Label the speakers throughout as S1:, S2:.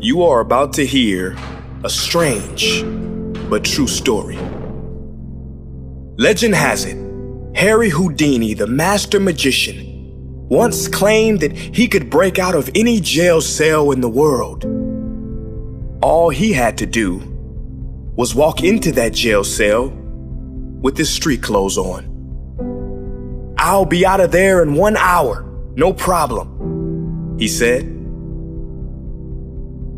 S1: You are about to hear a strange but true story. Legend has it, Harry Houdini, the master magician, once claimed that he could break out of any jail cell in the world. All he had to do was walk into that jail cell with his street clothes on. "I'll be out of there in 1 hour, no problem," he said.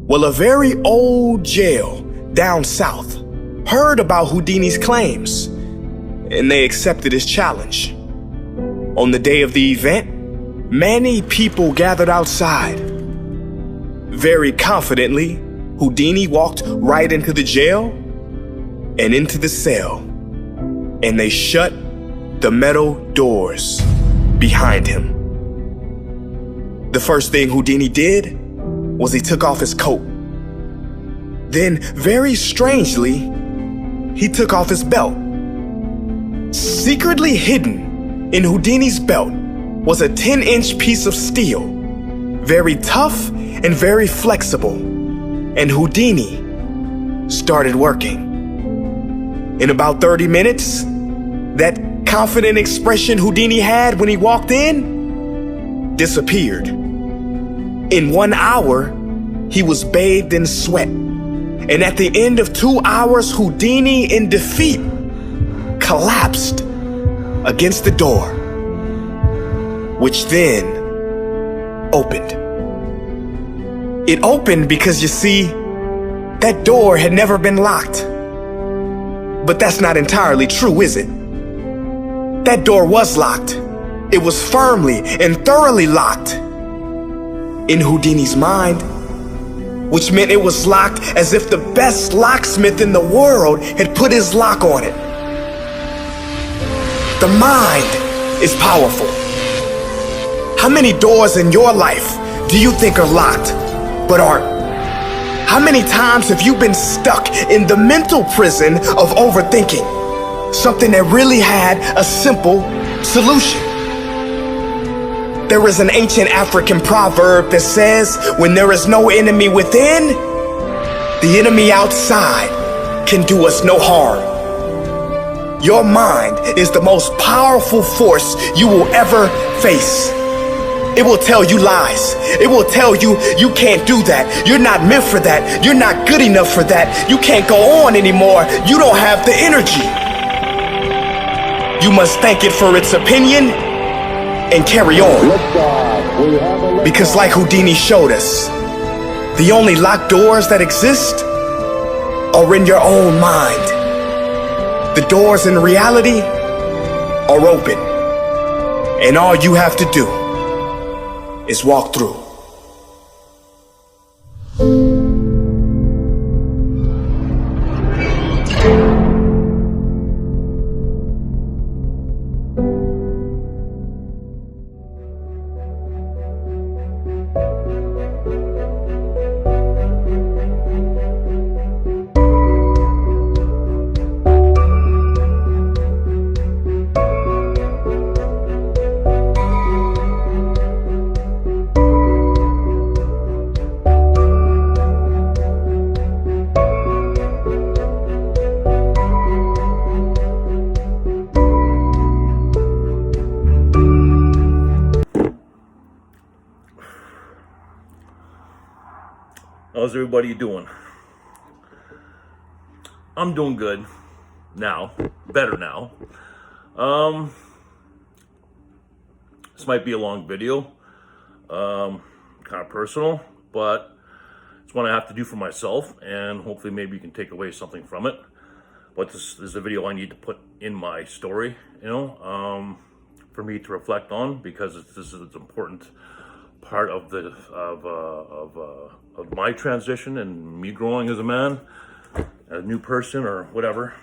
S1: Well, a very old jail down south heard about Houdini's claims, and they accepted his challenge. On the day of the event, many people gathered outside. Very confidently, Houdini walked right into the jail and into the cell, and they shut the metal doors behind him. The first thing Houdini did was he took off his coat. Then, very strangely, he took off his belt. Secretly hidden in Houdini's belt was a 10-inch piece of steel, very tough and very flexible, and Houdini started working. In about 30 minutes, that confident expression Houdini had when he walked in disappeared. In 1 hour, he was bathed in sweat. And at the end of 2 hours, Houdini, in defeat, collapsed against the door, which then opened. It opened because, you see, that door had never been locked. But that's not entirely true, is it? That door was locked. It was firmly and thoroughly locked in Houdini's mind, which meant it was locked as if the best locksmith in the world had put his lock on it. The mind is powerful. How many doors in your life do you think are locked but aren't? How many times have you been stuck in the mental prison of overthinking something that really had a simple solution? There is an ancient African proverb that says, when there is no enemy within, the enemy outside can do us no harm. Your mind is the most powerful force you will ever face. It will tell you lies. It will tell you you can't do that. You're not meant for that. You're not good enough for that. You can't go on anymore. You don't have the energy. You must thank it for its opinion and carry on. Because like Houdini showed us, the only locked doors that exist are in your own mind. The doors in reality are open, and all you have to do is walk through.
S2: How's everybody doing? I'm doing good now, better now. This might be a long video, kind of personal, but it's one I have to do for myself, and hopefully maybe you can take away something from it. But this is a video I need to put in my story, for me to reflect on, because this is an important part of my transition and me growing as a man, a new person, or whatever.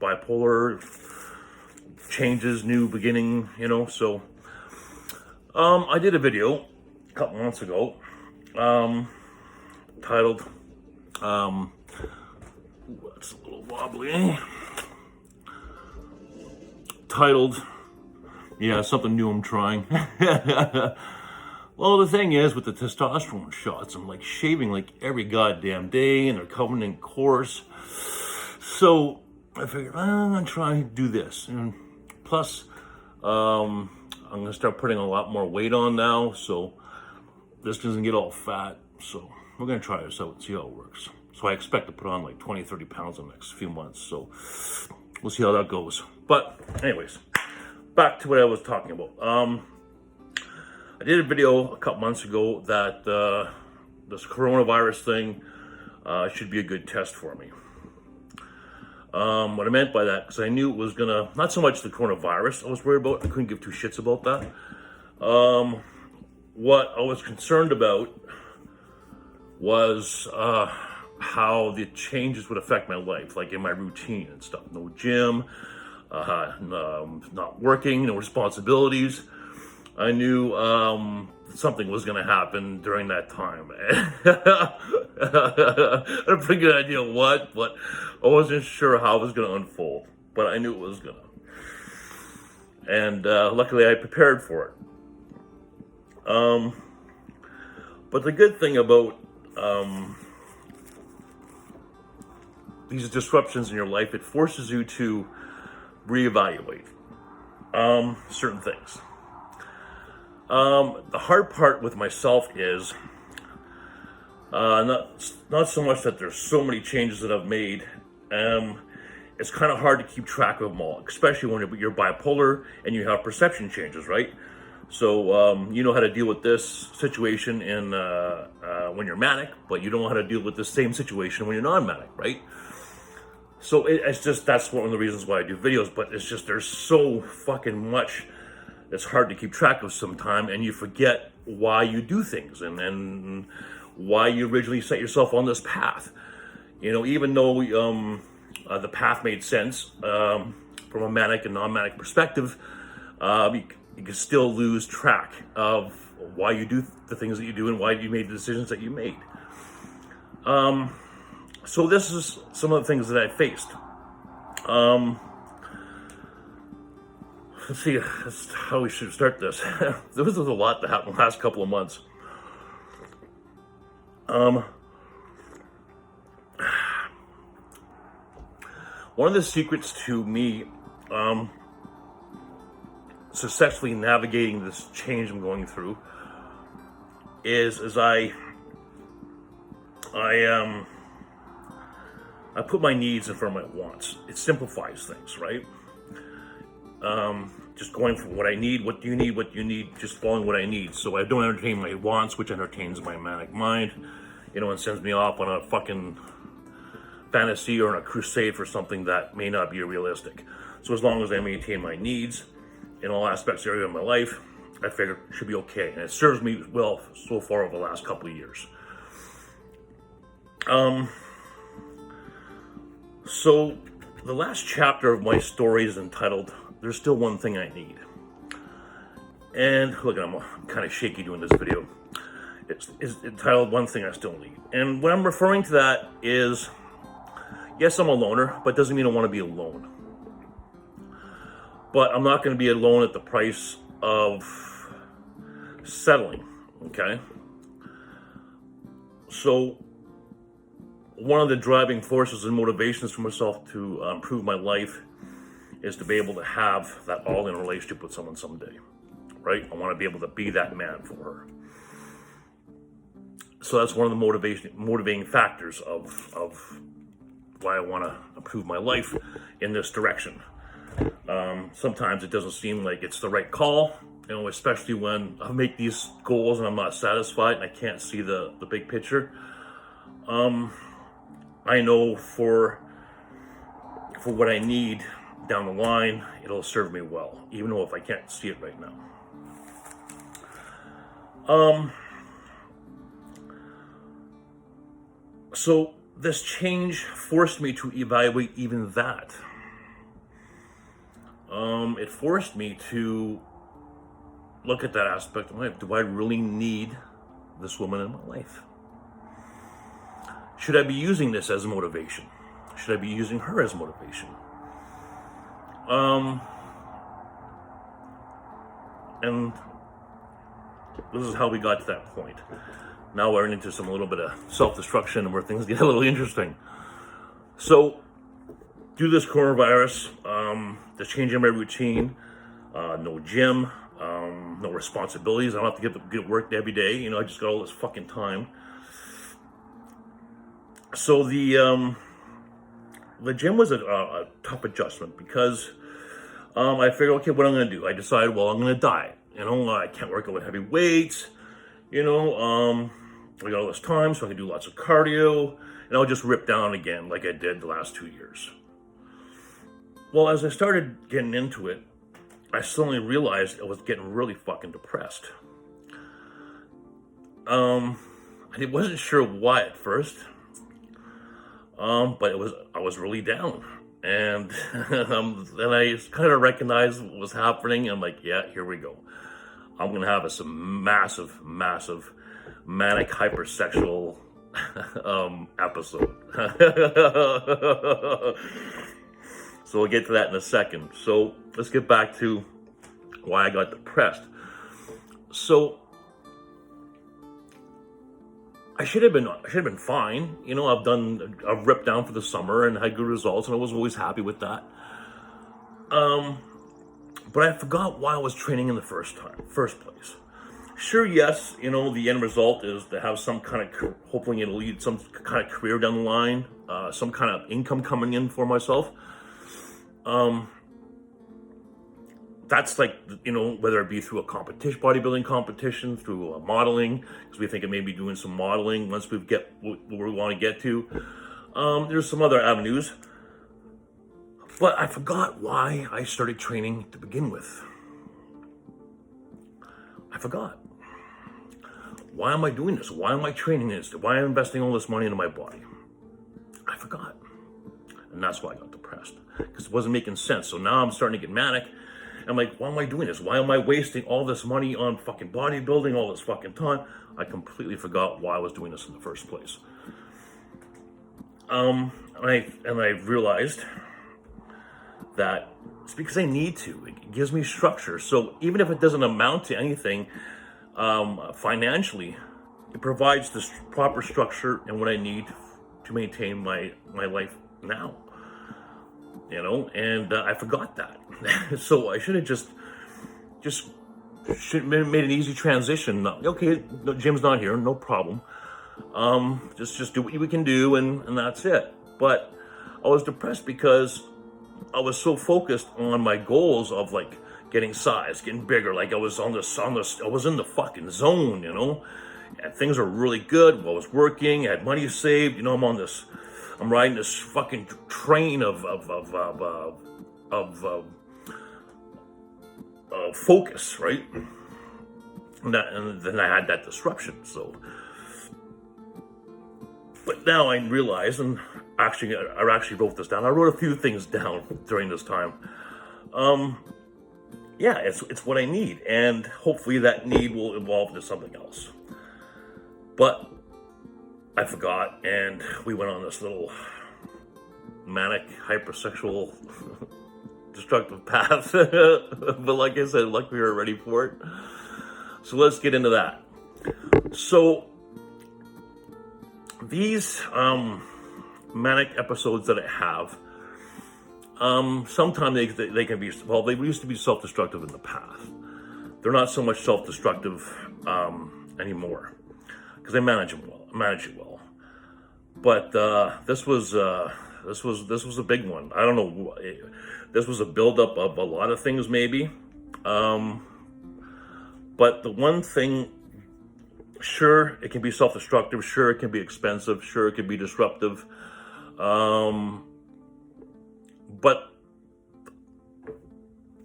S2: Bipolar changes, new beginning, so I did a video a couple months ago titled it's a little wobbly, titled, yeah, something new I'm trying. Well, the thing is, with the testosterone shots, I'm like shaving like every goddamn day, and they're coming in course. So I figured I'm gonna try to do this, and plus, I'm gonna start putting a lot more weight on now, so this doesn't get all fat. So we're gonna try this out and see how it works. So I expect to put on like 20, 30 pounds in the next few months. So we'll see how that goes. But anyways, back to what I was talking about. I did a video a couple months ago that this coronavirus thing should be a good test for me. What I meant by that, because I knew it was gonna, not so much the coronavirus I was worried about, I couldn't give two shits about that. What I was concerned about was how the changes would affect my life, like in my routine and stuff. No gym, not working, no responsibilities. I knew something was going to happen during that time. I had a pretty good idea what, but I wasn't sure how it was going to unfold. But I knew it was going to. And luckily I prepared for it. But the good thing about these disruptions in your life, it forces you to reevaluate certain things. The hard part with myself is not so much that there's so many changes that I've made. It's kind of hard to keep track of them all, especially when you're bipolar and you have perception changes, right? So you know how to deal with this situation in when you're manic, but you don't know how to deal with the same situation when you're non-manic, right? So it's just, that's one of the reasons why I do videos, but it's just, there's so fucking much it's hard to keep track of sometime, and you forget why you do things and why you originally set yourself on this path. You know, even though the path made sense from a manic and non-manic perspective, you can still lose track of why you do the things that you do and why you made the decisions that you made. So this is some of the things that I faced. Let's see how we should start this. There was a lot that happened the last couple of months. One of the secrets to me successfully navigating this change I'm going through is I put my needs in front of my wants. It simplifies things, right? Just going for what I need, what do you need, what you need, just following what I need. So I don't entertain my wants, which entertains my manic mind, you know, and sends me off on a fucking fantasy or on a crusade for something that may not be realistic. So as long as I maintain my needs in all aspects of my life, I figure it should be okay. And it serves me well so far over the last couple of years. So the last chapter of my story is entitled, There's Still One Thing I Need. And look, I'm kind of shaky doing this video. It's entitled One Thing I Still Need. And what I'm referring to that is, yes, I'm a loner, but it doesn't mean I want to be alone. But I'm not going to be alone at the price of settling, okay? So one of the driving forces and motivations for myself to improve my life is to be able to have that all-in relationship with someone someday, right? I want to be able to be that man for her. So that's one of the motivating factors of why I want to improve my life in this direction. Sometimes it doesn't seem like it's the right call, you know, especially when I make these goals and I'm not satisfied and I can't see the big picture. I know for what I need down the line, it'll serve me well, even though if I can't see it right now. So this change forced me to evaluate even that. It forced me to look at that aspect of my life. Do I really need this woman in my life? Should I be using this as motivation? Should I be using her as motivation? And this is how we got to that point. Now we're into some little bit of self-destruction where things get a little interesting. So, due to this coronavirus, the change in my routine, no gym, no responsibilities. I don't have to get work every day. You know, I just got all this fucking time. So the gym was a tough adjustment because I figured, okay, what I'm going to do? I decided, well, I'm going to diet. You know, I can't work out with heavy weights. You know, I got all this time, so I can do lots of cardio, and I'll just rip down again like I did the last 2 years. Well, as I started getting into it, I suddenly realized I was getting really fucking depressed. I wasn't sure why at first, but I was really down, and then I kind of recognized what was happening. I'm like, yeah, here we go. I'm gonna have some massive manic hypersexual episode. So we'll get to that in a second. So let's get back to why I got depressed. So I should have been fine. You know, I've ripped down for the summer and had good results, and I was always happy with that. But I forgot why I was training in the first place. Sure, yes, you know, the end result is to have some kind of, hopefully it'll lead some kind of career down the line, some kind of income coming in for myself. That's like, you know, whether it be through a competition, bodybuilding competition, through modeling, because we think it may be doing some modeling once we get where we want to get to. There's some other avenues. But I forgot why I started training to begin with. I forgot. Why am I doing this? Why am I training this? Why am I investing all this money into my body? I forgot. And that's why I got depressed. Because it wasn't making sense. So now I'm starting to get manic. I'm like, why am I doing this? Why am I wasting all this money on fucking bodybuilding, all this fucking time? I completely forgot why I was doing this in the first place. And I realized that it's because I need to. It gives me structure. So even if it doesn't amount to anything financially, it provides this proper structure and what I need to maintain my life now. You know, and I forgot that. So I should have just made an easy transition. Okay, the gym's not here, no problem. Just do what we can do, and that's it. But I was depressed because I was so focused on my goals of like getting size, getting bigger. Like I was I was in the fucking zone, you know, and things were really good. I was working, I had money saved. You know, I'm riding this fucking train of focus, right? And then I had that disruption. So, but now I realize, and I actually wrote this down. I wrote a few things down during this time. Yeah, it's what I need, and hopefully that need will evolve into something else. But I forgot, and we went on this little manic, hypersexual, destructive path. But like I said, luckily we were ready for it. So let's get into that. So these manic episodes that I have, sometimes they can be, well, they used to be self-destructive in the past. They're not so much self-destructive anymore because I manage it well. But this was a big one. I don't know. This was a buildup of a lot of things, maybe. But the one thing, sure, it can be self-destructive. Sure, it can be expensive. Sure, it can be disruptive. But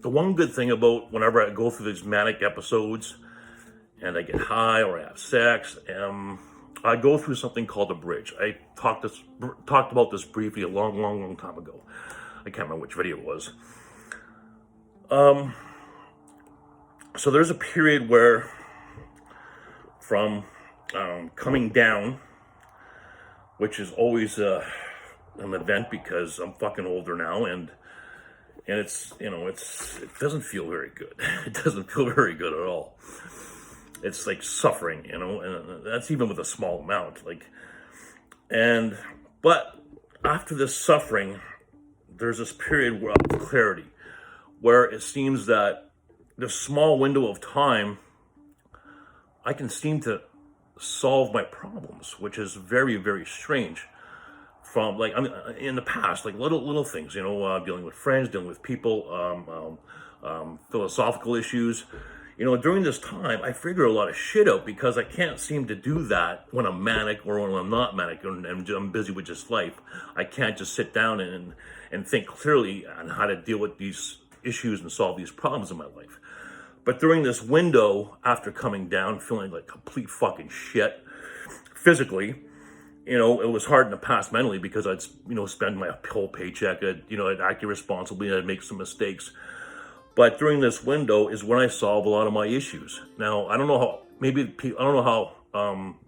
S2: the one good thing about whenever I go through these manic episodes and I get high or I have sex, I go through something called a bridge. I talked about this briefly a long time ago. I can't remember which video it was. So there's a period where from coming down, which is always an event because I'm fucking older now, and it's, you know, it doesn't feel very good. It doesn't feel very good at all. it's like suffering, and that's even with a small amount. But after this suffering, there's this period of clarity where it seems that this small window of time, I can seem to solve my problems, which is very, very strange. From in the past, like little things, dealing with friends, dealing with people, philosophical issues. During this time, I figure a lot of shit out because I can't seem to do that when I'm manic or when I'm not manic and I'm busy with just life. I can't just sit down and think clearly on how to deal with these issues and solve these problems in my life. But during this window, after coming down, feeling like complete fucking shit physically, it was hard in the past mentally because I'd, spend my whole paycheck, I'd act irresponsibly, I'd make some mistakes. But during this window is when I solve a lot of my issues. Now, I don't know how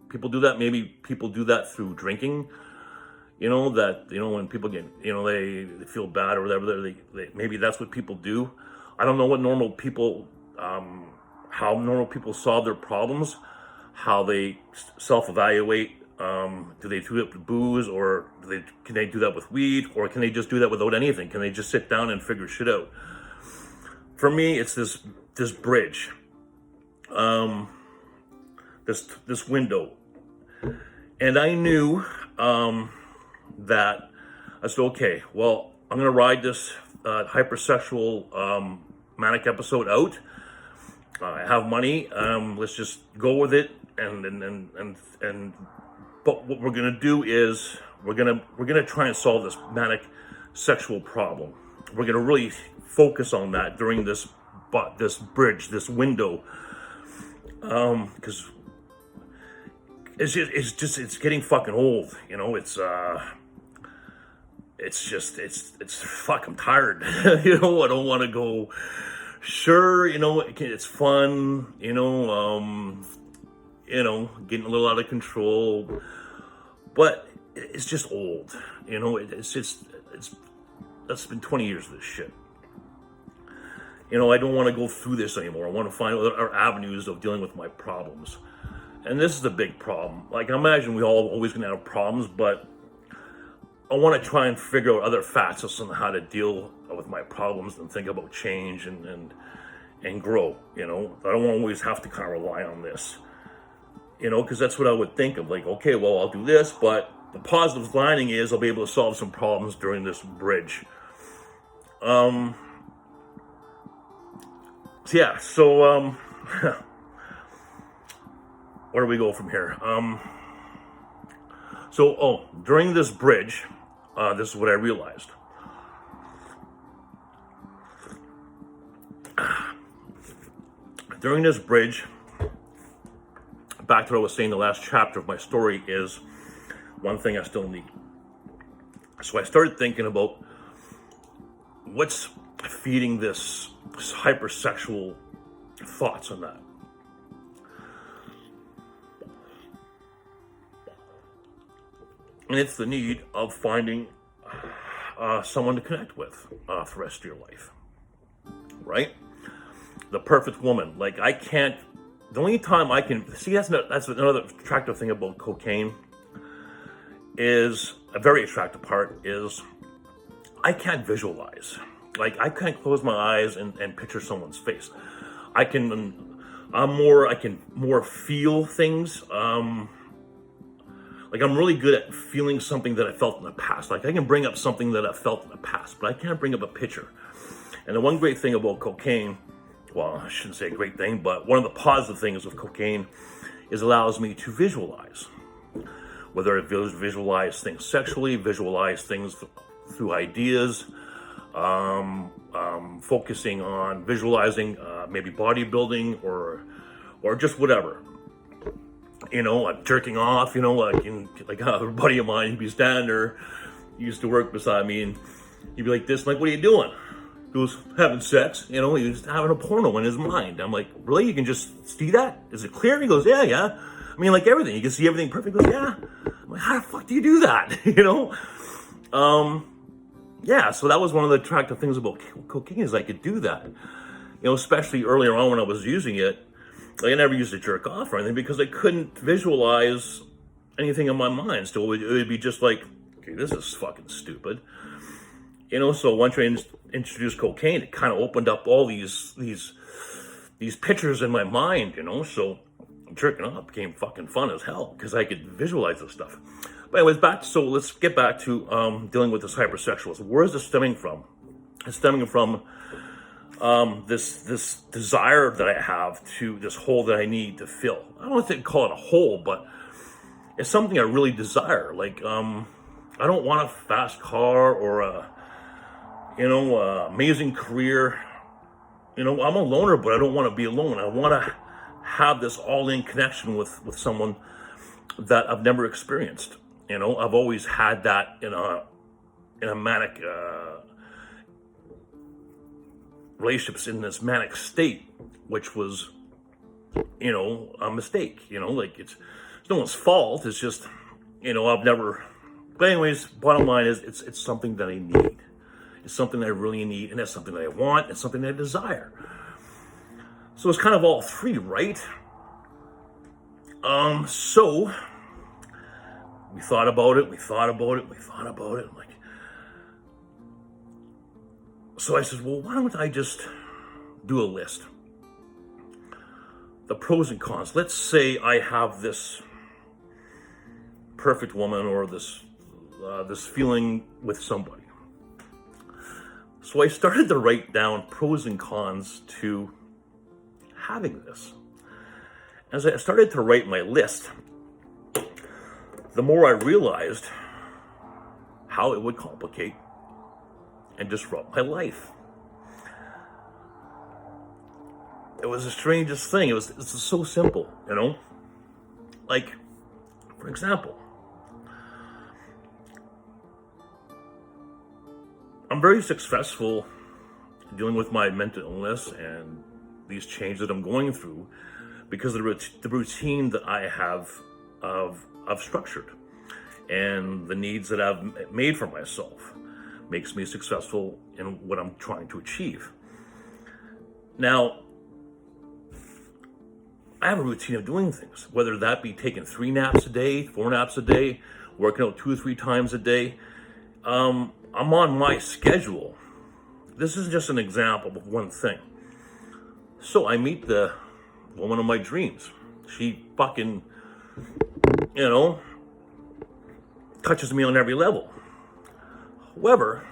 S2: people do that. Maybe people do that through drinking, when people get, they feel bad or whatever, they maybe that's what people do. I don't know what normal people, how normal people solve their problems, how they self-evaluate. Do they do it with booze, or can they do that with weed, or can they just do that without anything? Can they just sit down and figure shit out? For me, it's this bridge, this window, and I knew that I said, okay, well, I'm gonna ride this hypersexual manic episode out. I have money. Let's just go with it, and. But what we're gonna do is we're gonna try and solve this manic sexual problem. We're gonna really focus on that during this bridge, this window, because it's getting fucking old. It's fuck. I'm tired. I don't want to go. Sure, it's fun. Getting a little out of control, but it's just old. That's been 20 years of this shit. I don't want to go through this anymore. I want to find other avenues of dealing with my problems. And this is a big problem. Like, I imagine we all always going to have problems, but I want to try and figure out other facets on how to deal with my problems and think about change and grow. I don't always have to kind of rely on this. Because that's what I would think of, like, okay, well, I'll do this, but the positive lining is I'll be able to solve some problems during this bridge. So where do we go from here? During this bridge, this is what I realized. During this bridge, back to what I was saying, the last chapter of my story is one thing I still need. So I started thinking about what's feeding this hypersexual thoughts on that. And it's the need of finding someone to connect with for the rest of your life, right? The perfect woman. Like, I can't. The only time I can see, that's another attractive thing about cocaine. Is a very attractive part is I can't visualize. Like, I can't close my eyes and picture someone's face. I can more feel things. Like, I'm really good at feeling something that I felt in the past. Like, I can bring up something that I felt in the past, but I can't bring up a picture. And the one great thing about cocaine, well, I shouldn't say a great thing, but one of the positive things of cocaine is it allows me to visualize. Whether it visualize things sexually, visualize things through ideas, focusing on visualizing maybe bodybuilding or just whatever. Like jerking off, like a buddy of mine, he'd be standing there, he used to work beside me, and he'd be like this, like, what are you doing? He goes, having sex, he was having a porno in his mind. I'm like, really? You can just see that? Is it clear? He goes, yeah. I mean, like everything, you can see everything perfect. He goes, yeah. I'm like, how the fuck do you do that? Yeah, so that was one of the attractive things about cocaine is I could do that. Especially earlier on when I was using it, Like, I never used to jerk off or anything because I couldn't visualize anything in my mind. So it would be just like, okay, this is fucking stupid. You know, so once I introduced cocaine, it kind of opened up all these pictures in my mind, you know, so jerking off became fucking fun as hell because I could visualize this stuff. But anyways, so let's get back to dealing with this hypersexual. So where is this stemming from? It's stemming from this desire that I have to, this hole that I need to fill. I don't want to call it a hole, but it's something I really desire. Like, I don't want a fast car or amazing career. You know, I'm a loner, but I don't want to be alone. I want to have this all-in connection with someone that I've never experienced. You know, I've always had that in a manic relationships in this manic state, which was, you know, a mistake. You know, like it's no one's fault. It's just, you know, I've never. But anyways, bottom line is, it's something that I need. It's something that I really need, and it's something that I want. It's something that I desire. So it's kind of all three, right? So we thought about it. I'm like, so I said, well, why don't I just do a list? The pros and cons. Let's say I have this perfect woman or this feeling with somebody. So I started to write down pros and cons to having this. As I started to write my list, the more I realized how it would complicate and disrupt my life. It was the strangest thing. It's so simple, you know? Like, for example, I'm very successful dealing with my mental illness and these changes that I'm going through because of the routine that I have I've structured, and the needs that I've made for myself makes me successful in what I'm trying to achieve. Now, I have a routine of doing things, whether that be taking 3 naps a day, 4 naps a day, working out 2 or 3 times a day. I'm on my schedule. This is just an example of one thing. So I meet the woman of my dreams. She fucking, you know, touches me on every level. However,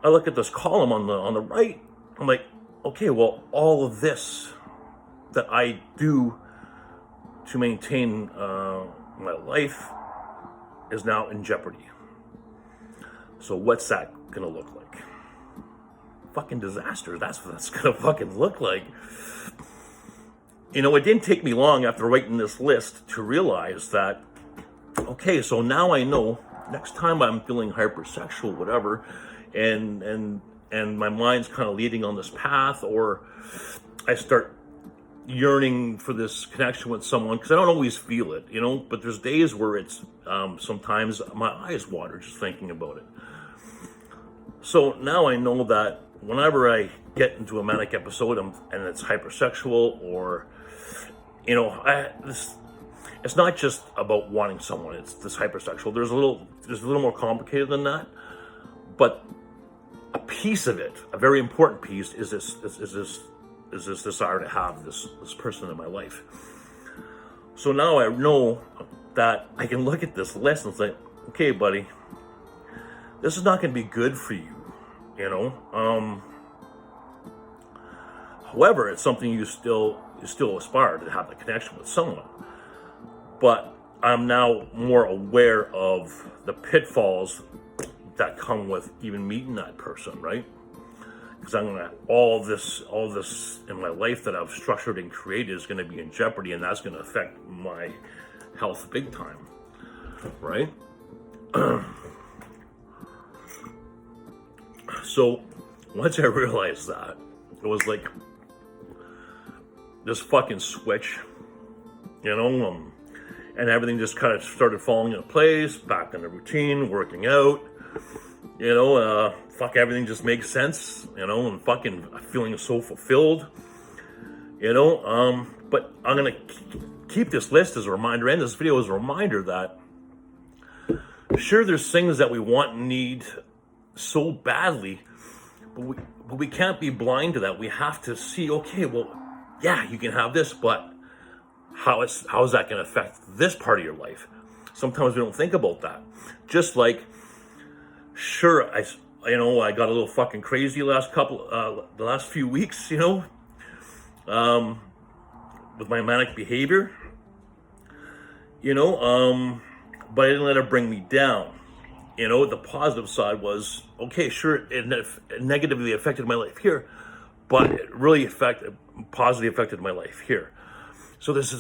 S2: I look at this column on the right. I'm like, okay, well, all of this that I do to maintain my life is now in jeopardy. So what's that gonna look like? Fucking disaster. That's what that's gonna fucking look like. You know, it didn't take me long after writing this list to realize that, okay, so now I know next time I'm feeling hypersexual, whatever, and my mind's kind of leading on this path, or I start yearning for this connection with someone, because I don't always feel it, you know, but there's days where it's sometimes my eyes water just thinking about it. So now I know that whenever I get into a manic episode and it's hypersexual, or, you know, it's not just about wanting someone. It's this hypersexual. There's a little more complicated than that, but a piece of it, a very important piece, is this desire to have this person in my life. So now I know that I can look at this list and say, okay, buddy, this is not going to be good for you, you know. However, it's something you still aspire to have the connection with someone. But I'm now more aware of the pitfalls that come with even meeting that person, right? Because I'm gonna all this in my life that I've structured and created is gonna be in jeopardy, and that's gonna affect my health big time, right? So once I realized that, it was like this fucking switch, you know, and everything just kind of started falling into place, back in the routine, working out, you know, everything just makes sense, you know, and fucking feeling so fulfilled, But I'm gonna keep this list as a reminder, and this video as a reminder that sure, there's things that we want and need so badly, but we can't be blind to that. We have to see, okay, well, yeah, you can have this, but how is that going to affect this part of your life? Sometimes we don't think about that. Just like, sure, I got a little fucking crazy the last few weeks, with my manic behavior, but I didn't let it bring me down. The positive side was, okay, sure, it negatively affected my life here, but it really positively affected my life here. So this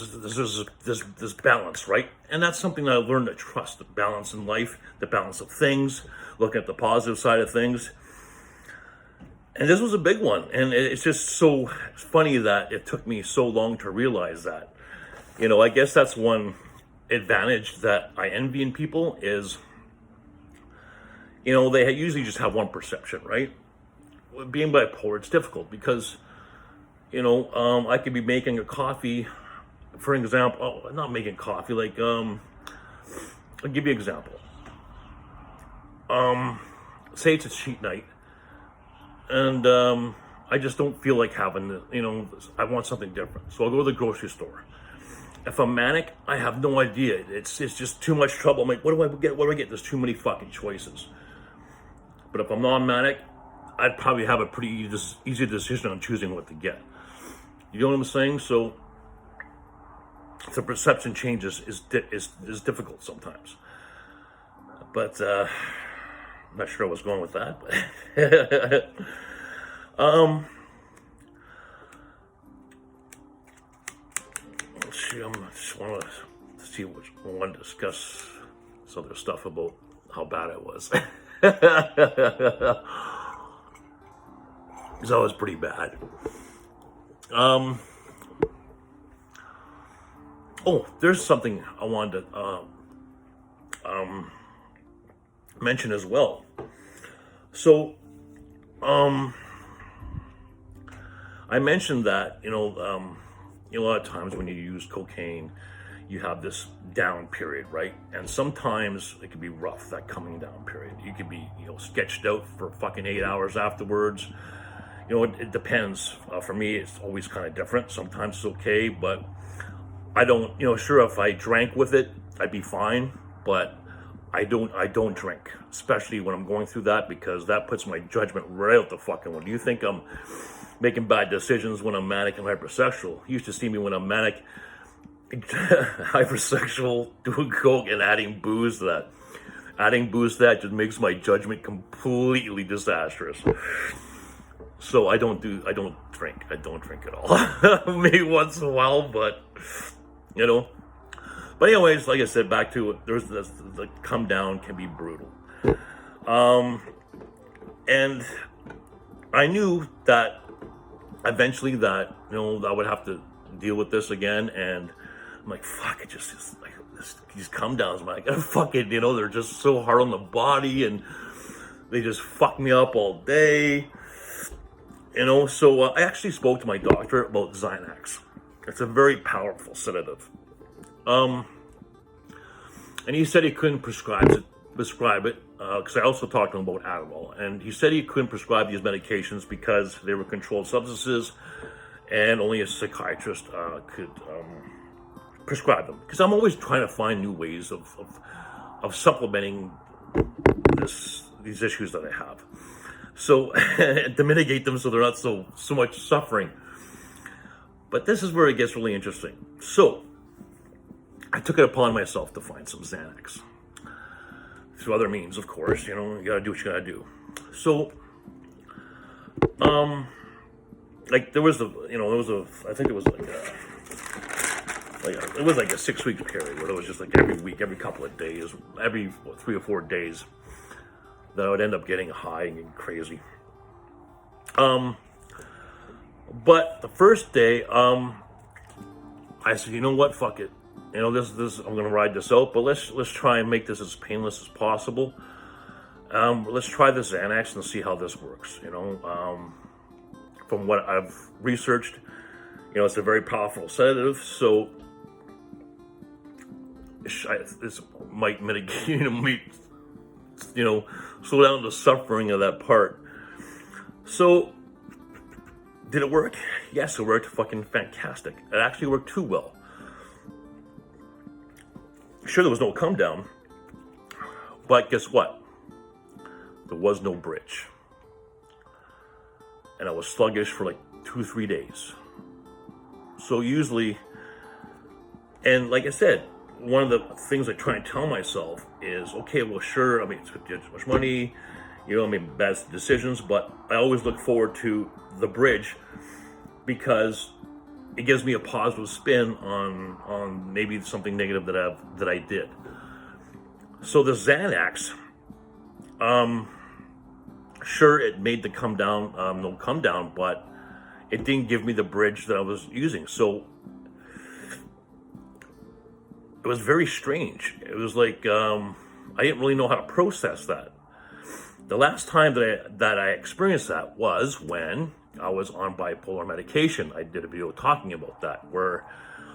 S2: balance, right? And that's something that I learned to trust, the balance in life, the balance of things, looking at the positive side of things. And this was a big one. And it's just so funny that it took me so long to realize that. I guess that's one advantage that I envy in people is, they usually just have one perception, right? Being bipolar, it's difficult because, I could be making a coffee, for example, not making coffee, like, I'll give you an example. Say it's a cheat night, and I just don't feel like having I want something different. So I'll go to the grocery store. If I'm manic, I have no idea. It's just too much trouble. I'm like, what do I get? What do I get? There's too many fucking choices. But if I'm non-manic, I'd probably have a pretty easy decision on choosing what to get. You know what I'm saying? So the perception changes is difficult sometimes. But I'm not sure I was going with that. But let's see. I just want to see what I want to discuss some other stuff about how bad it was. Because that was pretty bad. There's something I wanted to mention as well. So, I mentioned that, a lot of times when you use cocaine, you have this down period, right? And sometimes it can be rough, that coming down period. You could be, sketched out for fucking 8 hours afterwards. It depends. For me, it's always kind of different. Sometimes it's okay, but I don't, sure, if I drank with it, I'd be fine, but I don't drink, especially when I'm going through that, because that puts my judgment right out the fucking window. Do you think I'm making bad decisions when I'm manic and hypersexual? You used to see me when I'm manic, hypersexual, doing coke and adding booze to that. Adding booze to that just makes my judgment completely disastrous. So I don't drink. I don't drink at all. Maybe once in a while, but But anyways, like I said, back to it. There's the come down can be brutal. And I knew that eventually that I would have to deal with this again, and I'm like, fuck, it just is like these come downs, man. I gotta fucking, they're just so hard on the body, and they just fuck me up all day. So I actually spoke to my doctor about Xanax. It's a very powerful sedative. And he said he couldn't prescribe it, because I also talked to him about Adderall, and he said he couldn't prescribe these medications because they were controlled substances, and only a psychiatrist could prescribe them. Because I'm always trying to find new ways of supplementing these issues that I have, so to mitigate them so they're not so much suffering. But this is where it gets really interesting. So I took it upon myself to find some Xanax. Through other means, of course, you gotta do what you gotta do. So, there was I think it was it was like a 6-week period where it was just like every week, every couple of days, every 3 or 4 days that I would end up getting high and getting crazy. But the first day, I said, you know what, fuck it. This I'm gonna ride this out, but let's try and make this as painless as possible. Let's try this Xanax and see how this works. From what I've researched, It's a very powerful sedative, so this might mitigate, slow down the suffering of that part. So, did it work? Yes, it worked fucking fantastic. It actually worked too well. Sure, there was no come down, but guess what? There was no bridge. And I was sluggish for like 2-3 days. So usually, and like I said, one of the things I try and tell myself is, okay, well, sure, I mean, it's too much money, I made bad decisions, but I always look forward to the bridge because it gives me a positive spin on maybe something negative that I did. So the Xanax, sure, it made the no come down, but it didn't give me the bridge that I was using. So it was very strange. It was like I didn't really know how to process that. The last time that I experienced that was when I was on bipolar medication. I did a video talking about that, where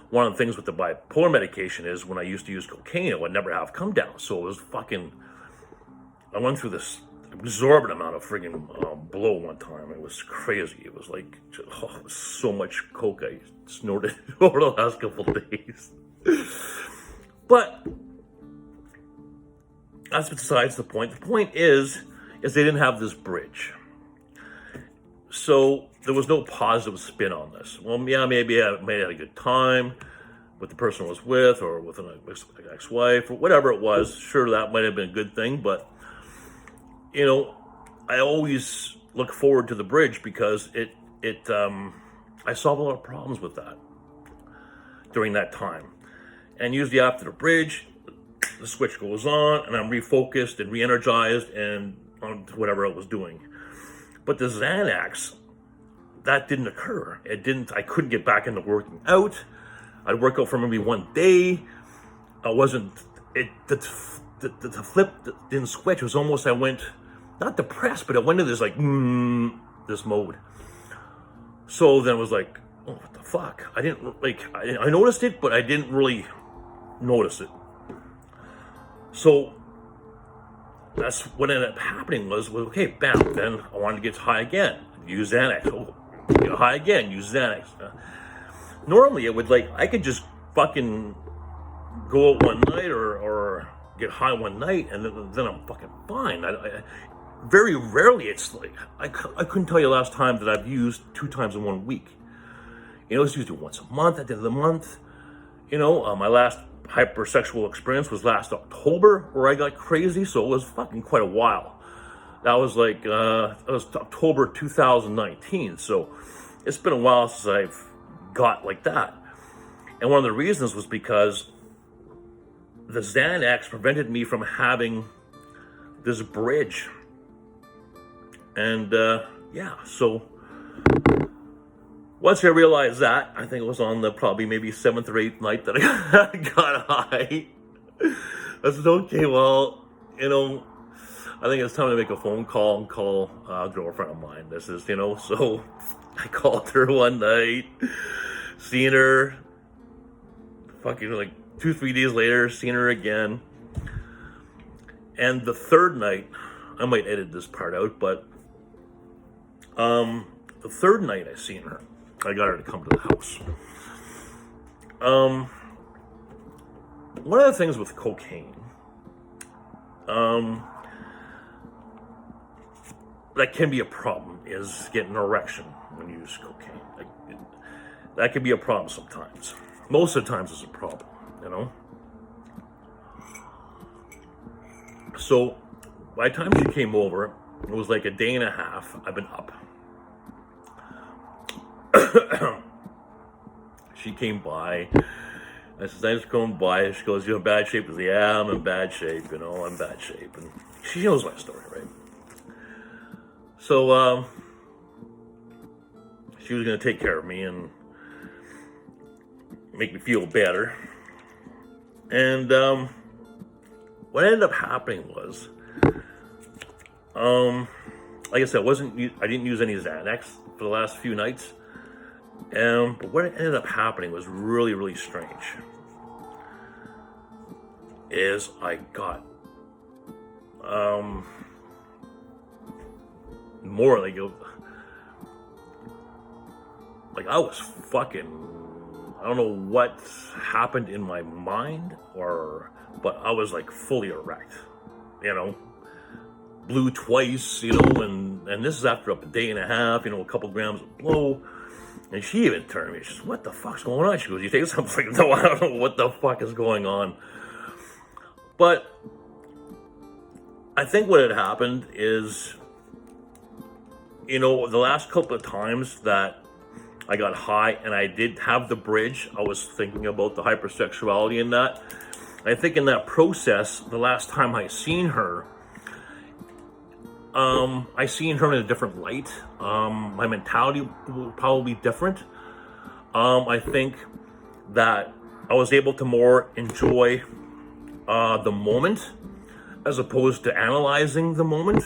S2: one of the things with the bipolar medication is when I used to use cocaine, it would never have come down. So it was I went through this exorbitant amount of friggin' blow one time. It was crazy. It was like, it was so much coke I snorted over the last couple of days. But that's besides the point. The point is they didn't have this bridge. So there was no positive spin on this. Well, yeah, maybe I may have had a good time with the person I was with, or with an ex-wife, or whatever it was. Sure, that might have been a good thing, but I always look forward to the bridge because I solved a lot of problems with that during that time. And usually after the bridge, the switch goes on and I'm refocused and re-energized and on to whatever I was doing. But the Xanax, that didn't occur. I couldn't get back into working out. I'd work out for maybe one day. The flip didn't switch. It was almost, I went, not depressed, but I went into this this mode. So then it was like, oh, what the fuck? I noticed it, but I didn't really notice it. So that's what ended up happening was okay, bam, then I wanted to get high again, use Xanax. Oh, get high again, use Xanax. Normally I could just fucking go out one night or get high one night and then I'm fucking fine. I very rarely, it's like, I couldn't tell you last time that I've used 2 times in 1 week. It's usually once a month at the end of the month. My last hypersexual experience was last October where I got crazy, so it was fucking quite a while. That was like, it was October 2019, so it's been a while since I've got like that. And one of the reasons was because the Xanax prevented me from having this bridge. And so once I realized that, I think it was on the probably maybe 7th or 8th night that I got high. I said, okay, well, I think it's time to make a phone call and call a girlfriend of mine. This is, so I called her one night, seen her, fucking like 2-3 days later, seen her again. And the third night, I might edit this part out, but the third night I seen her, I got her to come to the house. One of the things with cocaine, that can be a problem is getting an erection when you use cocaine. That can be a problem sometimes. Most of the times it's a problem, So by the time she came over, it was like a day and a half. I've been up. She came by. I said, thanks for coming by. She goes, you're in bad shape? I said, yeah, I'm in bad shape. I'm in bad shape. And she knows my story, right? So she was going to take care of me and make me feel better. And what ended up happening was, like I said, I didn't use any Xanax for the last few nights. But what ended up happening was really, really strange. Is I got more like I was fucking, I don't know what happened in my mind, but I was like fully erect, you know, blew twice, you know, and this is after a day and a half, you know, a couple grams of blow. And she even turned to me, she says, "What the fuck's going on?" She goes, "You take something?" Like, no, I don't know what the fuck is going on. But I think what had happened is, you know, the last couple of times that I got high and I did have the bridge, I was thinking about the hypersexuality in that. I think in that process, the last time I seen her, I seen her in a different light. My mentality will probably be different. I think that I was able to more enjoy the moment as opposed to analyzing the moment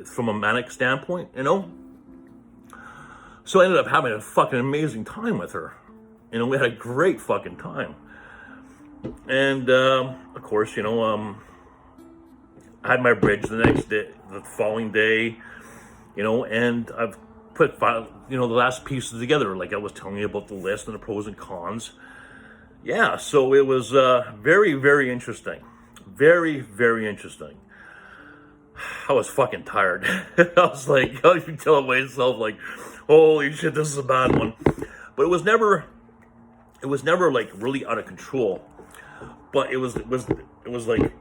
S2: from a manic standpoint, you know? So I ended up having a fucking amazing time with her. You know, we had a great fucking time. And, of course, you know, I had my bridge the next day, the following day, you know, and I've put, you know, the last pieces together, like I was telling you about the list and the pros and cons. Yeah, so it was very, very interesting. Very, very interesting. I was fucking tired. I was like, I was telling myself, like, holy shit, this is a bad one. But it was never like really out of control. But it was like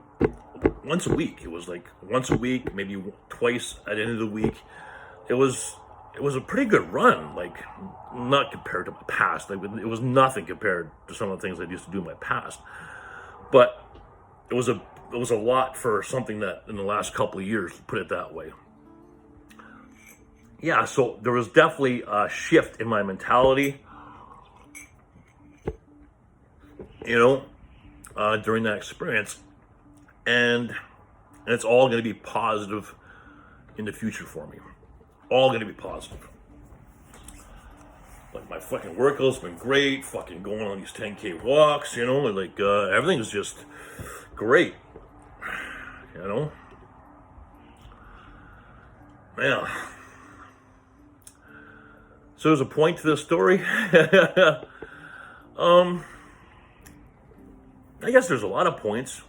S2: once a week. It was like once a week, maybe twice at the end of the week. It was a pretty good run, like not compared to my past. Like, it was nothing compared to some of the things I used to do in my past. But it was a lot for something that in the last couple of years, put it that way. Yeah, so there was definitely a shift in my mentality, you know, during that experience. And it's all going to be positive in the future for me. All going to be positive. Like, my fucking workout's been great, fucking going on these 10K walks, you know, like, everything is just great, you know? Yeah. So there's a point to this story. I guess there's a lot of points.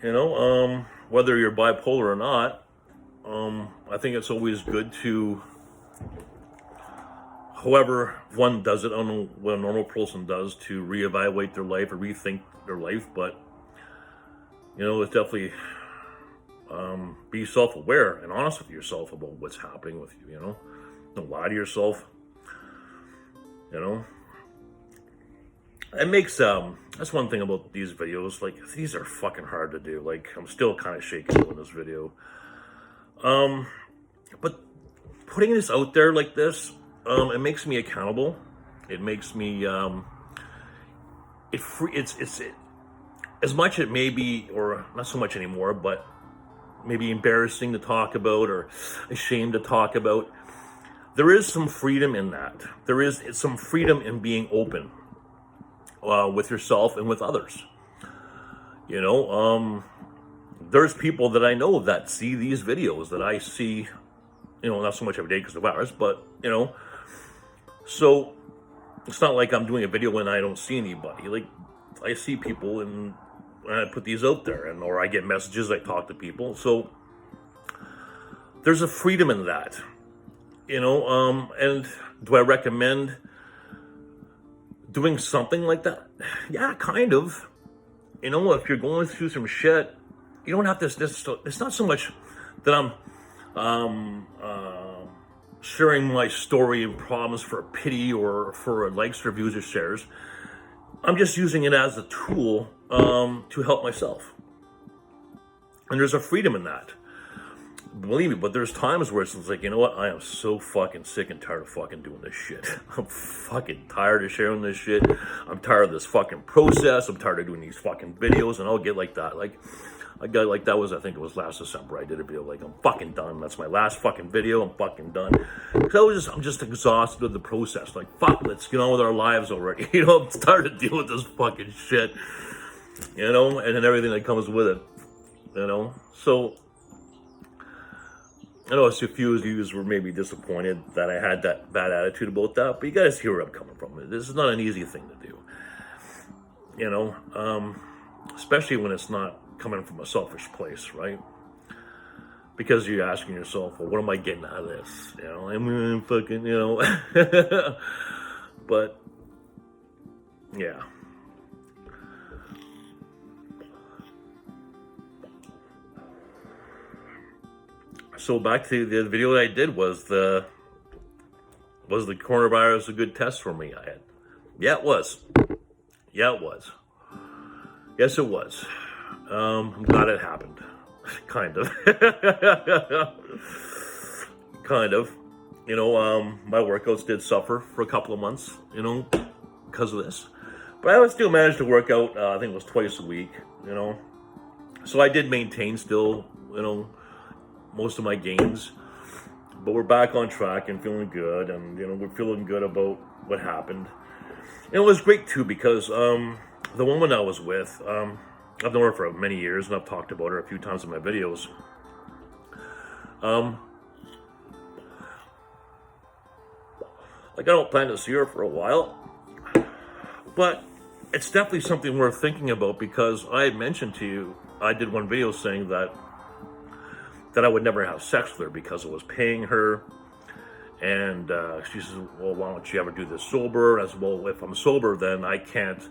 S2: You know, whether you're bipolar or not, I think it's always good to, however one does it, I don't know what a normal person does, to reevaluate their life or rethink their life, but, you know, it's definitely, be self-aware and honest with yourself about what's happening with you, you know? Don't lie to yourself, you know? It makes, that's one thing about these videos, like, these are fucking hard to do. Like, I'm still kind of shaking doing this video. But putting this out there like this, it makes me accountable. It makes me, it's as much it may be, or not so much anymore, but maybe embarrassing to talk about or ashamed to talk about. There is some freedom in that. There is some freedom in being open with yourself and with others. You know, there's people that I know that see these videos that I see, you know, not so much every day because of ours, but, you know, so it's not like I'm doing a video and I don't see anybody. Like, I see people and I put these out there, and or I get messages, I talk to people. So there's a freedom in that, you know. And do I recommend doing something like that? Yeah, kind of. You know, if you're going through some shit, you don't have to. It's not so much that I'm sharing my story and problems for pity or for likes, reviews, or shares. I'm just using it as a tool to help myself. And there's a freedom in that. Believe me, but there's times where it's like, you know what? I am so fucking sick and tired of fucking doing this shit. I'm fucking tired of sharing this shit. I'm tired of this fucking process. I'm tired of doing these fucking videos, and I'll get like that. Like, I got like, that was, I think it was last December, I did a video like, I'm fucking done. That's my last fucking video. I'm fucking done. Because I'm just exhausted of the process. Like, fuck, let's get on with our lives already. You know, I'm tired of dealing with this fucking shit. You know, and then everything that comes with it. You know, so I know a few of you were maybe disappointed that I had that bad attitude about that, but you guys hear where I'm coming from. This is not an easy thing to do. You know, especially when it's not coming from a selfish place, right? Because you're asking yourself, well, what am I getting out of this? You know, I'm fucking, you know. But, yeah. So back to the video that I did was the coronavirus a good test for me? Yeah, it was. Yeah, it was. Yes, it was. I'm glad it happened. Kind of. Kind of. You know, my workouts did suffer for a couple of months, you know, because of this. But I would still manage to work out, I think it was twice a week, you know. So I did maintain still, you know, most of my gains. But we're back on track and feeling good. And, you know, we're feeling good about what happened. And it was great, too, because the woman I was with, I've known her for many years, and I've talked about her a few times in my videos. Like, I don't plan to see her for a while, but it's definitely something worth thinking about, because I had mentioned to you, I did one video saying that I would never have sex with her because it was paying her. And she says, well, why don't you ever do this sober? I said, well, if I'm sober, then I can't,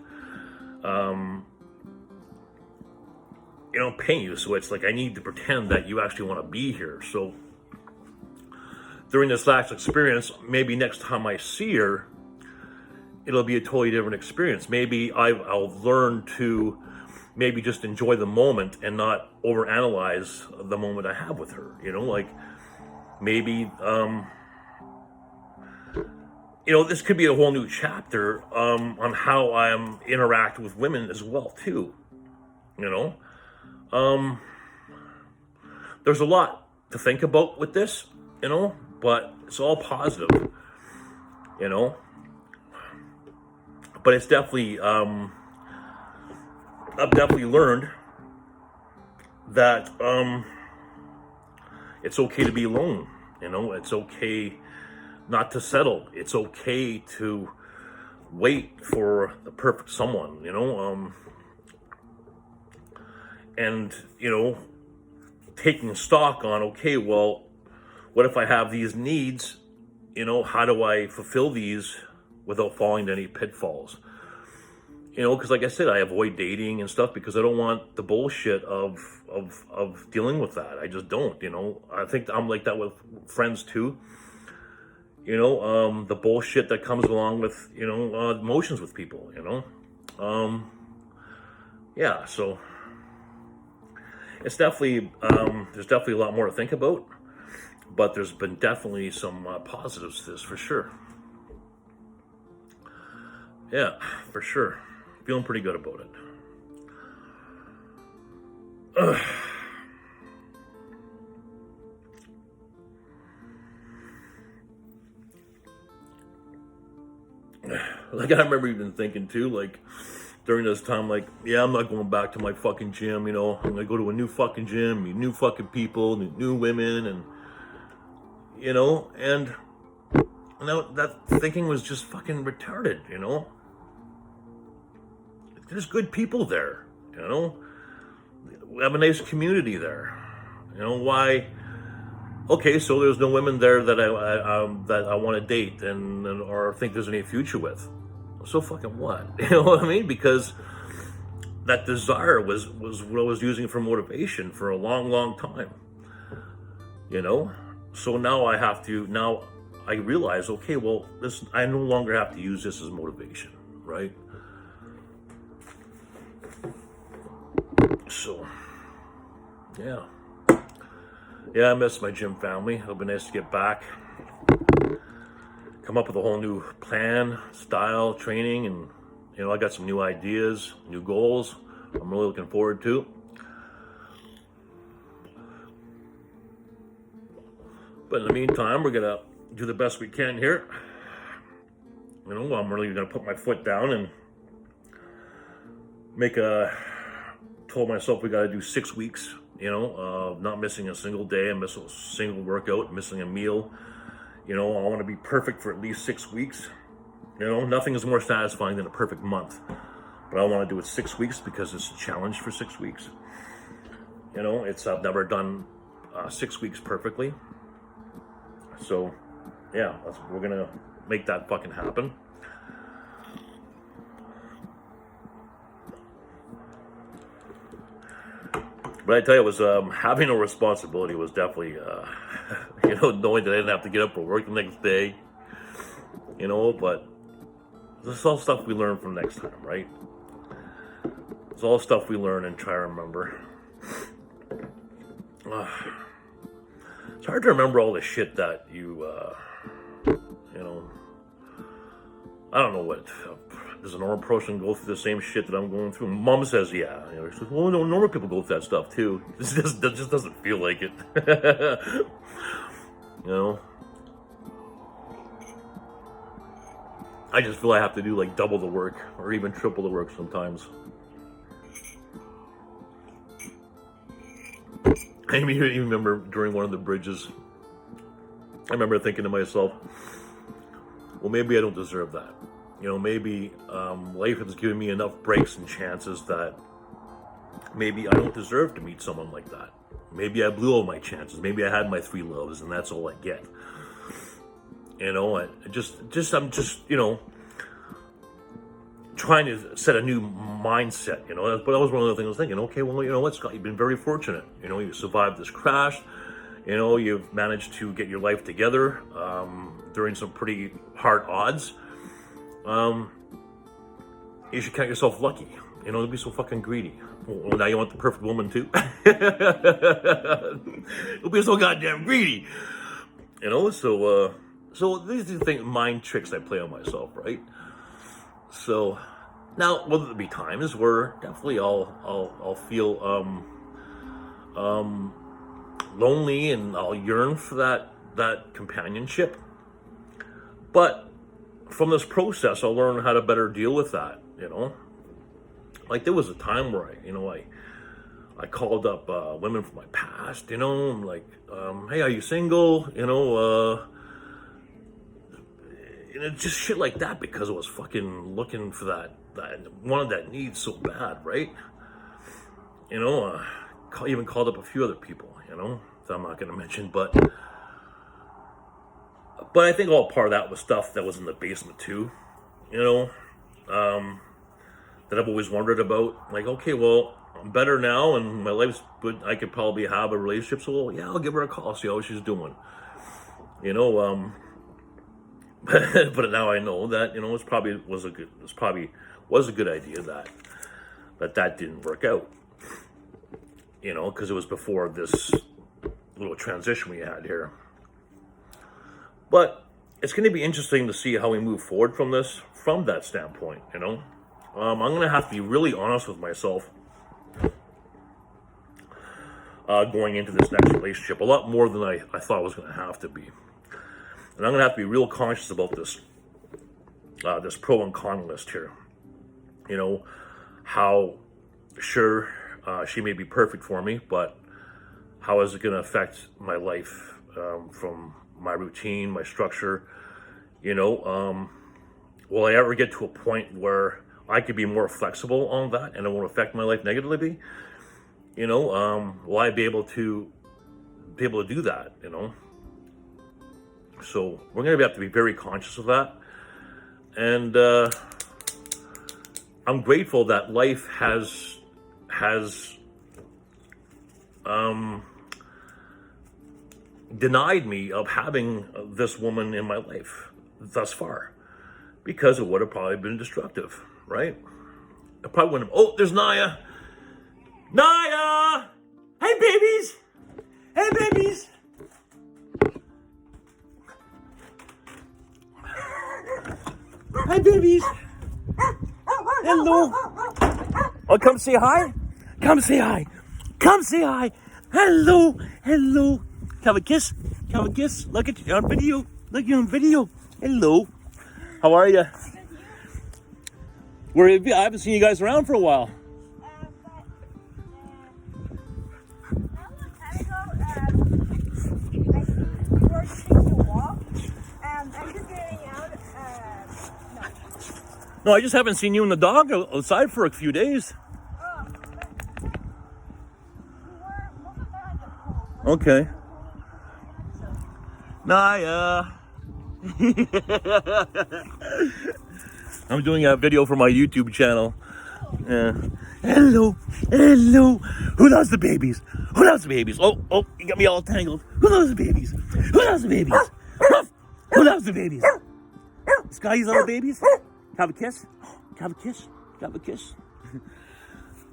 S2: you know, pay you. So it's like, I need to pretend that you actually want to be here. So during this last experience, maybe next time I see her, it'll be a totally different experience. Maybe I'll learn to maybe just enjoy the moment and not overanalyze the moment I have with her. You know, like maybe, you know, this could be a whole new chapter on how I interact with women as well, too. You know, there's a lot to think about with this, you know, but it's all positive, you know. But it's definitely, I've definitely learned that it's okay to be alone, you know. It's okay not to settle. It's okay to wait for the perfect someone, you know. And, you know, taking stock on, okay, well, what if I have these needs? You know, how do I fulfill these without falling into any pitfalls? You know, because like I said, I avoid dating and stuff because I don't want the bullshit of dealing with that. I just don't, you know. I think I'm like that with friends too. You know, the bullshit that comes along with, you know, emotions with people, you know. Yeah, so it's definitely, there's definitely a lot more to think about, but there's been definitely some positives to this for sure. Yeah, for sure. Feeling pretty good about it. Like, I remember even thinking too, like, during this time, like, yeah, I'm not going back to my fucking gym, you know. I'm gonna go to a new fucking gym, meet new fucking people, meet new women, and, you know, and that thinking was just fucking retarded, you know. There's good people there, you know. We have a nice community there, you know. Why? Okay, so there's no women there that I want to date and or think there's any future with. So fucking what? You know what I mean? Because that desire was what I was using for motivation for a long time. You know? So now I realize, okay, well, I no longer have to use this as motivation, right? So, yeah. Yeah, I miss my gym family. It'll be nice to get back. Come up with a whole new plan, style, training, and, you know, I got some new ideas, new goals I'm really looking forward to. But in the meantime, we're gonna do the best we can here. You know, I'm really gonna put my foot down and told myself we gotta do 6 weeks, you know, not missing a single day, and missing a single workout, missing a meal. You know, I wanna be perfect for at least 6 weeks. You know, nothing is more satisfying than a perfect month. But I wanna do it 6 weeks because it's a challenge for 6 weeks. You know, I've never done 6 weeks perfectly. So, yeah, we're gonna make that fucking happen. But I tell you, it was having a responsibility was definitely, you know, knowing that I didn't have to get up for work the next day. You know, but this is all stuff we learn from next time, right? It's all stuff we learn and try to remember. It's hard to remember all the shit that you know, I don't know what, does a normal person go through the same shit that I'm going through? Mom says, yeah. You know, she says, well, no, normal people go through that stuff too. That just doesn't feel like it. You know? I just feel I have to do like double the work or even triple the work sometimes. I even remember during one of the bridges, I remember thinking to myself, well, maybe I don't deserve that. You know, maybe life has given me enough breaks and chances that maybe I don't deserve to meet someone like that. Maybe I blew all my chances. Maybe I had my 3 loves and that's all I get. You know, I'm just, you know, trying to set a new mindset, you know. But that was one of the things I was thinking, okay, well, you know what, Scott, you've been very fortunate. You know, you survived this crash. You know, you've managed to get your life together during some pretty hard odds. You should count yourself lucky. You know, don't be so fucking greedy. Well, now you want the perfect woman too? Don't be so goddamn greedy. You know, so these are the mind tricks I play on myself, right? So now, will there be times where definitely I'll feel lonely and I'll yearn for that companionship. But from this process, I'll learn how to better deal with that. You know, like there was a time where I called up women from my past. You know, I'm like, hey, are you single? You know. And it's just shit like that because I was fucking looking for that wanted that need so bad, right? You know, even called up a few other people, you know, that I'm not going to mention, but I think all part of that was stuff that was in the basement too, you know, that I've always wondered about. Like, okay, well, I'm better now and my life's good. I could probably have a relationship, so yeah, I'll give her a call, see how she's doing, you know. But now I know that, you know, it probably was a good idea that didn't work out, you know, because it was before this little transition we had here. But it's going to be interesting to see how we move forward from that standpoint, you know. I'm going to have to be really honest with myself going into this next relationship, a lot more than I thought I was going to have to be. And I'm going to have to be real conscious about this pro and con list here. You know, how sure she may be perfect for me, but how is it going to affect my life from my routine, my structure? You know, will I ever get to a point where I could be more flexible on that and it won't affect my life negatively? You know, will I be able to do that, you know? So we're going to have to be very conscious of that. And I'm grateful that life has denied me of having this woman in my life thus far, because it would have probably been destructive, right? I probably wouldn't have. Oh, there's Naya. Naya! Hey, babies! Hey, babies! Hi, babies. Hello. Oh, come say hi. Come say hi. Come say hi. Hello. Hello. Have a kiss. Have a kiss. Look at you on video. Look, you're on video. Hello. How are you? Where have you? I haven't seen you guys around for a while. No, I just haven't seen you and the dog outside for a few days. Okay. Nah, I'm doing a video for my YouTube channel. Yeah. Hello, hello. Who loves the babies? Who loves the babies? Oh, you got me all tangled. Who loves the babies? Who loves the babies? Who loves the babies? Sky's little babies? Have a kiss? Have a kiss? Have a kiss?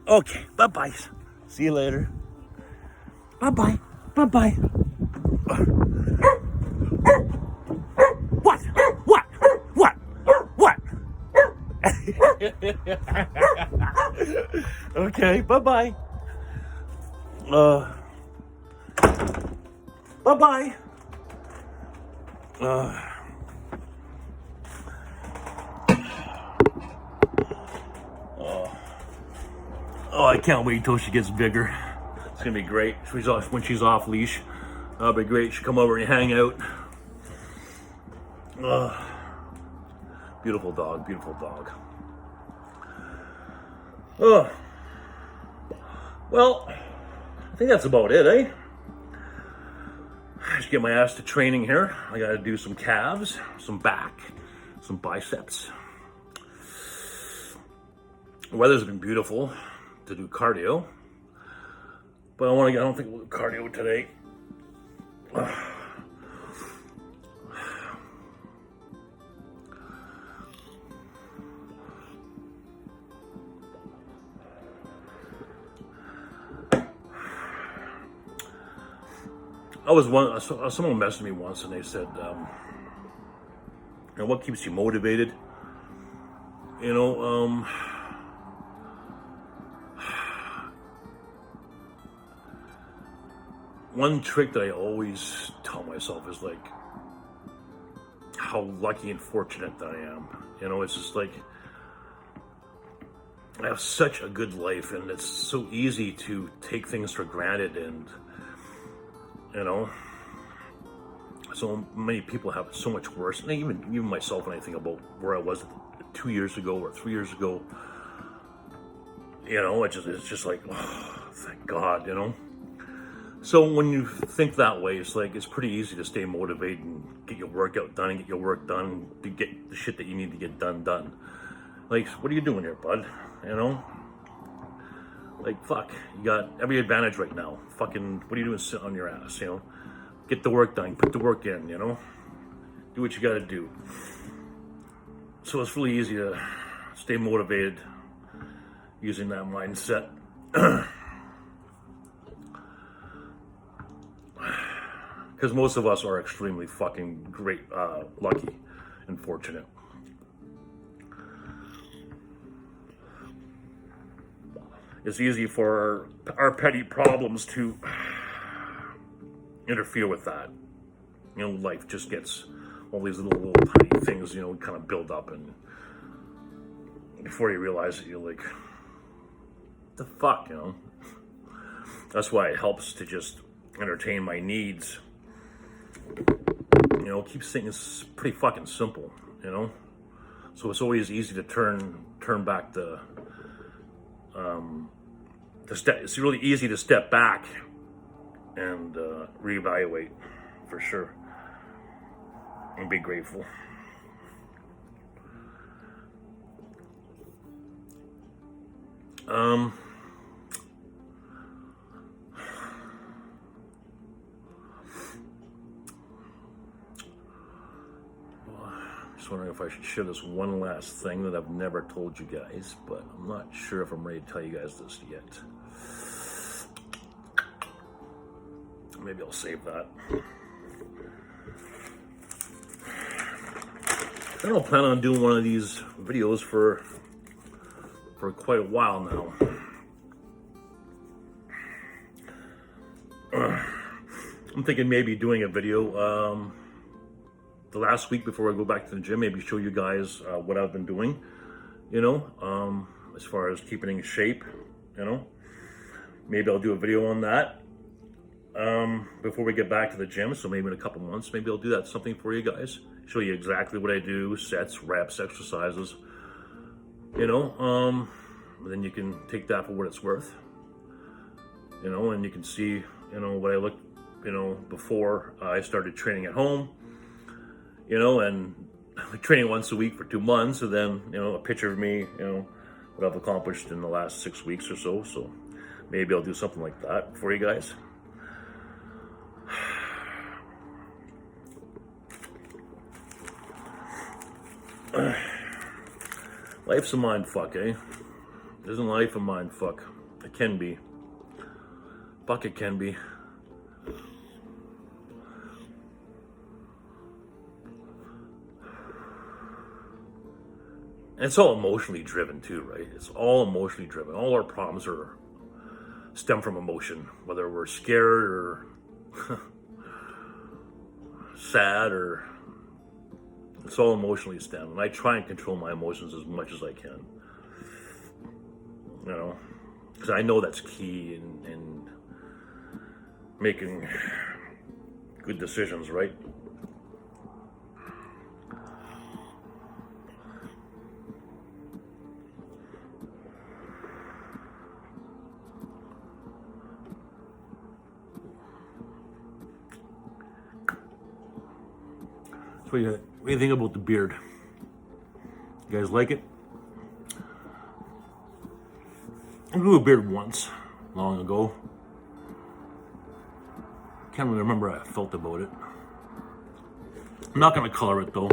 S2: Okay, bye-bye. See you later. Bye-bye. Bye-bye. What? What? What? What? Okay, bye-bye. Bye-bye. Oh, I can't wait till she gets bigger. It's gonna be great. When she's off leash, that'll be great. She'll come over and hang out. Beautiful dog, beautiful dog. Well, I think that's about it, eh? Just get my ass to training here. I gotta do some calves, some back, some biceps. The weather's been beautiful to do cardio, but I don't think we'll do cardio today. Someone messaged me once and they said, what keeps you motivated? One trick that I always tell myself is like how lucky and fortunate that I am. It's just like I have such a good life, and it's so easy to take things for granted, and so many people have it so much worse. And even myself, when I think about where I was 2 years ago or 3 years ago, it's just like, oh, thank God, So when you think that way, it's like it's pretty easy to stay motivated and get your workout done and get your work done to get the shit that you need to get done. Like, what are you doing here, bud? Like, fuck, you got every advantage right now. Fucking, what are you doing sitting on your ass, Get the work done, put the work in, Do what you gotta do. So it's really easy to stay motivated using that mindset. Because most of us are extremely fucking great, lucky and fortunate. It's easy for our petty problems to interfere with that. Life just gets all these little tiny things, kind of build up, and before you realize it, you're like, the fuck, That's why it helps to just entertain my needs. Keeps things pretty fucking simple, So it's always easy to turn back it's really easy to step back and reevaluate, for sure, and be grateful. Just wondering if I should share this one last thing that I've never told you guys, but I'm not sure if I'm ready to tell you guys this yet. Maybe I'll save that. I don't plan on doing one of these videos for quite a while now. I'm thinking maybe doing a video the last week before I go back to the gym, maybe show you guys what I've been doing, you know, as far as keeping in shape, you know. Maybe I'll do a video on that before we get back to the gym. So maybe in a couple months, maybe I'll do that, something for you guys. Show you exactly what I do, sets, reps, exercises, you know. Then you can take that for what it's worth, you know, and you can see, you know, what I looked, you know, before I started training at home, you know, and training once a week for 2 months, and then, you know, a picture of me, you know, what I've accomplished in the last 6 weeks or so. So maybe I'll do something like that for you guys. Life's a mind fuck, eh? Isn't life a mind fuck? It can be. Fuck, it can be. And it's all emotionally driven too, right? It's all emotionally driven. All our problems stem from emotion, whether we're scared or sad, or it's all emotionally stemmed. And I try and control my emotions as much as I can, you know, because I know that's key in making good decisions, right? So what do you think about the beard? You guys like it? I grew a beard once, long ago. Can't really remember how I felt about it. I'm not gonna color it though.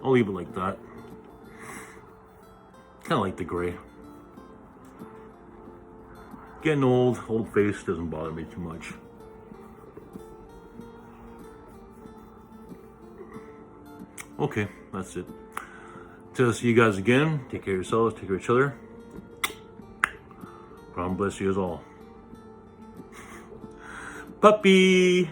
S2: I'll leave it like that. Kind of like the gray. Getting old face doesn't bother me too much. Okay, that's it. Till see you guys again. Take care of yourselves, take care of each other. God bless you as all. Puppy!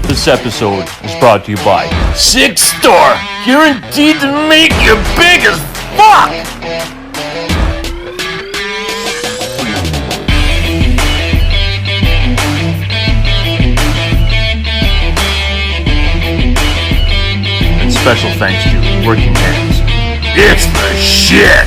S2: This episode is brought to you by 6-Star, guaranteed to make you big as fuck! And special thanks to Working Hands. It's the shit!